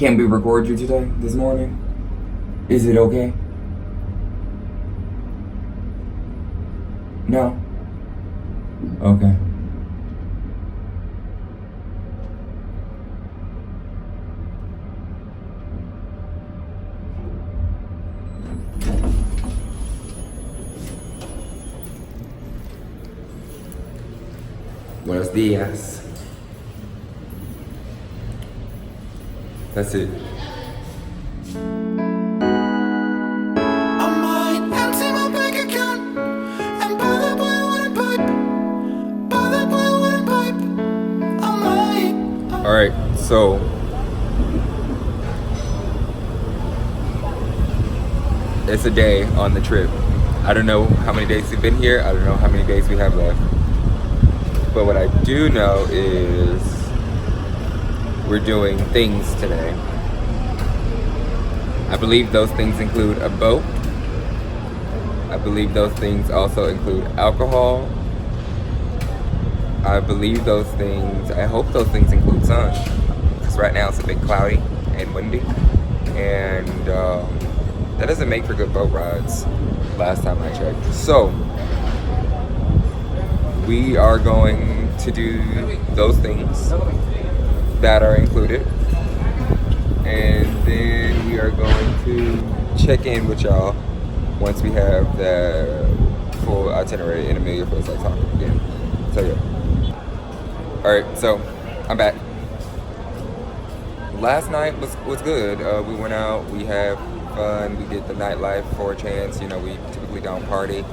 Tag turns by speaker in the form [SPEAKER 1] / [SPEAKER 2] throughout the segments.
[SPEAKER 1] Can we record you today, this morning? Is it okay? No? Okay. Buenos días. That's it. Alright, so it's a day on the trip. I don't know how many days we've been here. I don't know how many days we have left. But what I do know is we're doing things today. I believe those things include a boat. I believe those things also include alcohol. I believe those things, I hope those things include sun. Because right now it's a bit cloudy and windy. And that doesn't make for good boat rides, last time I checked. So, we are going to do those things that are included. And then we are going to check in with y'all once we have the full itinerary and Amelia feels like talking again. So yeah. Alright, so I'm back. Last night was good. We went out, we had fun, we did the nightlife for a chance. You know, we typically don't party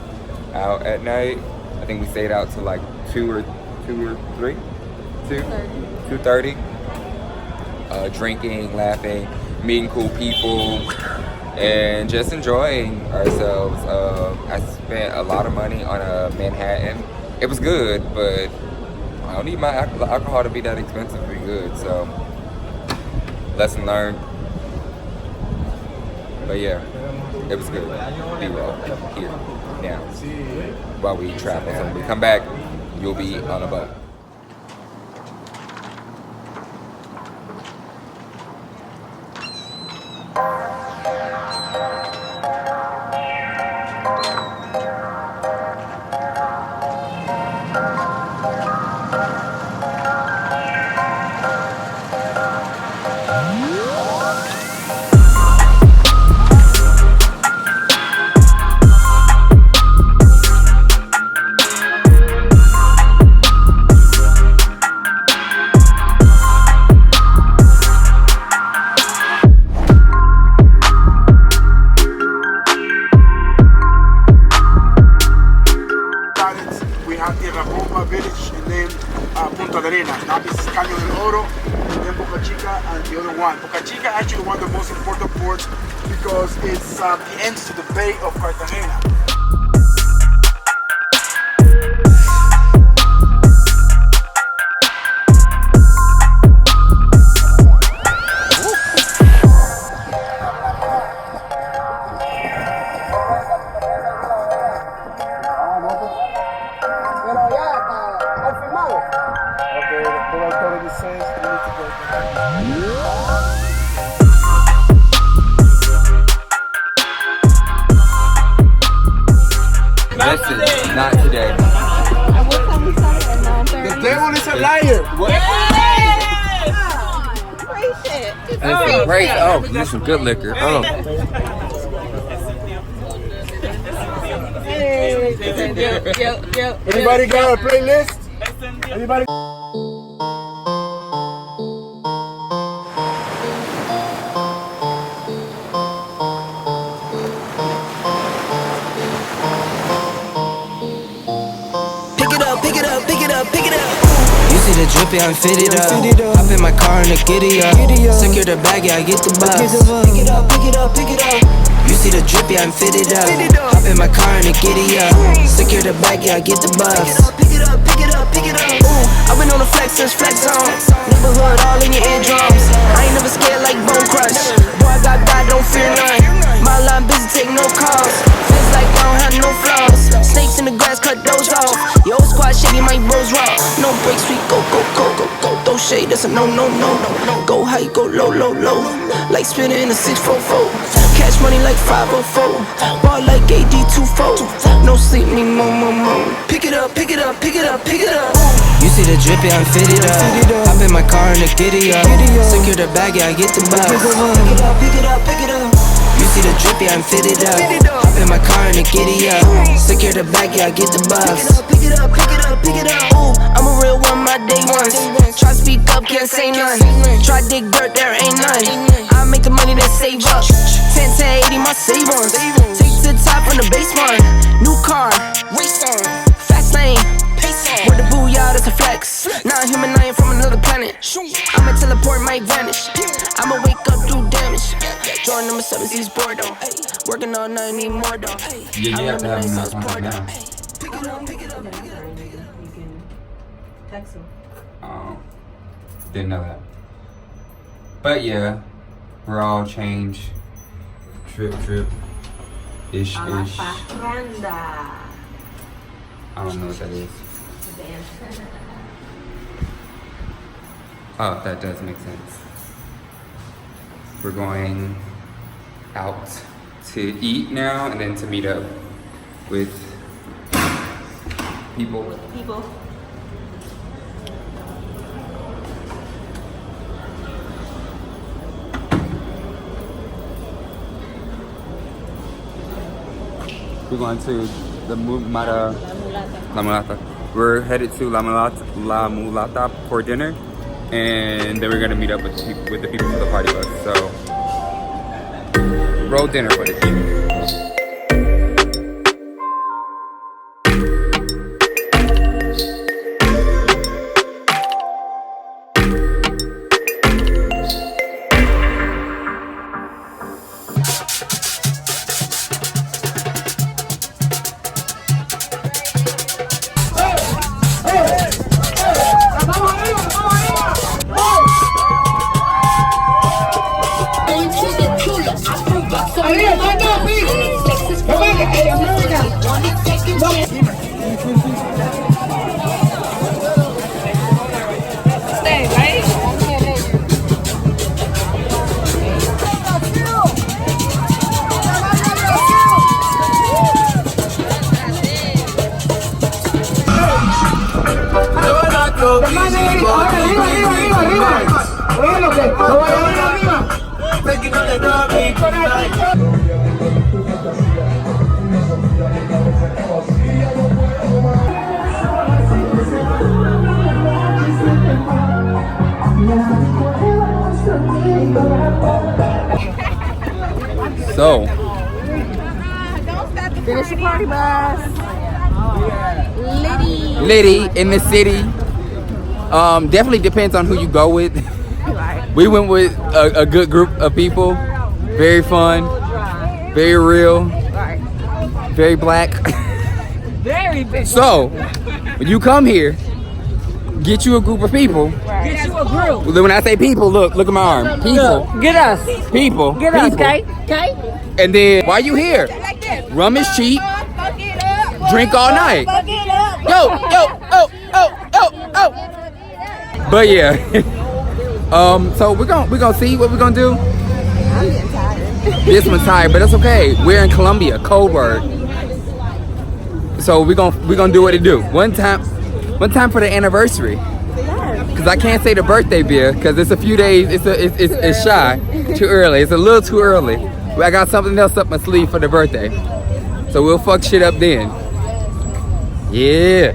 [SPEAKER 1] out at night. I think we stayed out till like 2:30. Drinking, laughing, meeting cool people, and just enjoying ourselves. I spent a lot of money on a Manhattan. It was good, but I don't need my alcohol to be that expensive to be good, so lesson learned. But yeah, it was good. B-roll here now while we travel. So when we come back, you'll be on a boat.
[SPEAKER 2] Now this is Caño del Oro, and then Boca Chica, and the other one. Boca Chica actually one of the most important ports because it's the entrance to the Bay of Cartagena.
[SPEAKER 1] Listen, not today.
[SPEAKER 3] And what time we started at 9:30?
[SPEAKER 2] The devil is a liar.
[SPEAKER 1] What?
[SPEAKER 3] Great shit.
[SPEAKER 1] Listen, great. Oh, you some good liquor. Oh.
[SPEAKER 2] Anybody got a playlist? Anybody?
[SPEAKER 4] Pick it up. You see the drippy, I'm fitted up. Hop in my car and the giddy up. Secure the bag, yeah, I get the bus. Pick it up. You see the drippy, I'm fitted up. Hop in my car and the giddy up. Secure the bag, yeah, I get the bus. Pick it up. Ooh, I've been on the flex since flex zone. Neighborhood all in your eardrums. I ain't never scared like Bone Crush. Boy, I got God, don't fear none. My line busy, take no calls. Feels like I don't have no flaws. Snakes in the grass, cut those off. Yo, squad shady, my bros raw. No breaks, we go. Throw shade, that's a no. Go high. how you go low, low, low. Like spinning in a 644. Cash money like 504. Ball like AD24. No sleep, need more, more, more. Pick it up, pick it up, pick it up, pick it up. You see the drip, yeah, I'm fitted up. Hop in my car and the giddy up. Secure the bag, yeah, I get the bus. Pick it up, pick it up, pick it up. You see the drip, yeah, I'm fitted up. Hop in my car and the giddy up. Secure the bag, yeah, I get the bus. Pick it up, pick it up, pick it up. Ooh, I'm a real one, my day ones. Try speak up, can't say none. Try dig dirt, there ain't none. I make the money that save up. 10 to 80, my save ones. Take to the top from the basement. New car, race on. Fast lane, pace on. Where the booyah, that's a flex. Now I'm human, I ain't from another planet. I'ma teleport, might vanish. I'ma wake up, do damage. Jordan number 7, East Bordeaux. Working all night, need more though.
[SPEAKER 1] Yeah, you have to have enough contact now.
[SPEAKER 4] Pick it up, pick it up, pick it up.
[SPEAKER 3] You can text them.
[SPEAKER 1] Didn't know that. But yeah, we're all change. Trip, ish. I don't know what that is. Oh, that does make sense. We're going out to eat now and then to meet up with people. We're going to the La Mulata. We're headed to La Mulata for dinner, and then we're gonna meet up with the people for the party bus. So, roll dinner for this. So,
[SPEAKER 3] Finish the party bus.
[SPEAKER 1] Liddy in the city. Definitely depends on who you go with. We went with a good group of people. Very fun, very real, very black.
[SPEAKER 3] Very big.
[SPEAKER 1] So, when you come here, get you a group of people.
[SPEAKER 3] Get you a group.
[SPEAKER 1] When I say people, look at my arm. People.
[SPEAKER 3] Get us.
[SPEAKER 1] People.
[SPEAKER 3] Get us, okay? Okay?
[SPEAKER 1] And then, while you here, rum is cheap. Drink all night. Yo. But yeah. So we're gonna see what we're gonna do. This one's tired, but that's okay. We're in Colombia, cold word. So we're gonna do what it do. One time for the anniversary. Cause I can't say the birthday beer, cause it's a few days. It's shy, too early. It's a little too early. I got something else up my sleeve for the birthday, so we'll fuck shit up then. Yeah.